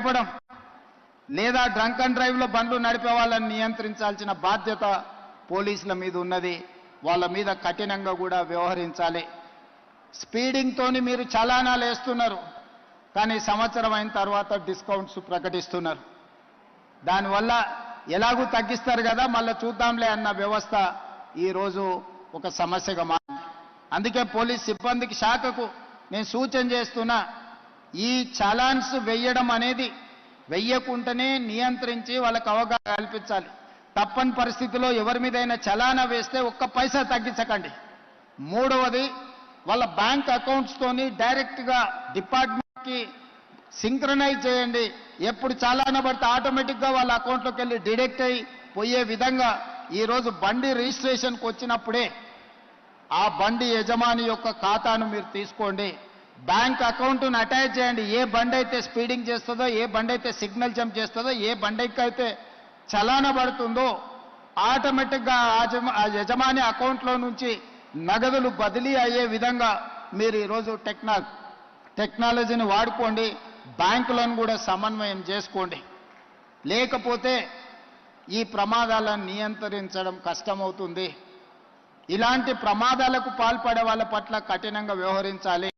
నడపడం లేదా drunk and డ్రైవ్లో బండ్లు నడిపే వాళ్ళని నియంత్రించాల్సిన బాధ్యత పోలీసుల మీద ఉన్నది. వాళ్ళ మీద కఠినంగా కూడా వ్యవహరించాలి. స్పీడింగ్తోని మీరు చలానాలు వేస్తున్నారు, కానీ సంవత్సరం అయిన తర్వాత డిస్కౌంట్స్ ప్రకటిస్తున్నారు. దానివల్ల ఎలాగూ తగ్గిస్తారు కదా, మళ్ళీ చూద్దాంలే అన్న వ్యవస్థ ఈరోజు ఒక సమస్యగా మారింది. అందుకే పోలీస్ సిబ్బందికి శాఖకు నేను సూచన చేస్తున్నా, ఈ చలాన్స్ వెయ్యడం అనేది వెయ్యకుంటేనే నియంత్రించి వాళ్ళకు అవగాహన కల్పించాలి. తప్పని పరిస్థితిలో ఎవరి మీదైనా చలానా వేస్తే ఒక్క పైసా తగ్గించకండి. మూడవది, వాళ్ళ బ్యాంక్ అకౌంట్స్తోని డైరెక్ట్గా డిపార్ట్మెంట్కి సింక్రనైజ్ చేయండి. ఎప్పుడు చలానా పడితే ఆటోమేటిక్గా వాళ్ళ అకౌంట్లోకి వెళ్ళి డిడక్ట్ అయ్యి పోయే విధంగా ఈరోజు బండి రిజిస్ట్రేషన్కి వచ్చినప్పుడే ఆ బండి యజమాని యొక్క ఖాతాను మీరు తీసుకోండి. బ్యాంక్ అకౌంట్ను అటాచ్ చేయండి. ఏ బండి అయితే స్పీడింగ్ చేస్తుందో, ఏ బండి అయితే సిగ్నల్ జంప్ చేస్తుందో, ఏ బండికి అయితే చలానా పడుతుందో ఆటోమేటిక్గా ఆ యజమాని అకౌంట్లో నుంచి నగదులు బదిలీ అయ్యే విధంగా మీరు ఈరోజు టెక్నాలజీని వాడుకోండి. బ్యాంకులను కూడా సమన్వయం చేసుకోండి. లేకపోతే ఈ ప్రమాదాలను నియంత్రించడం కష్టమవుతుంది. ఇలాంటి ప్రమాదాలకు పాల్పడే వాళ్ళ పట్ల కఠినంగా వ్యవహరించాలి.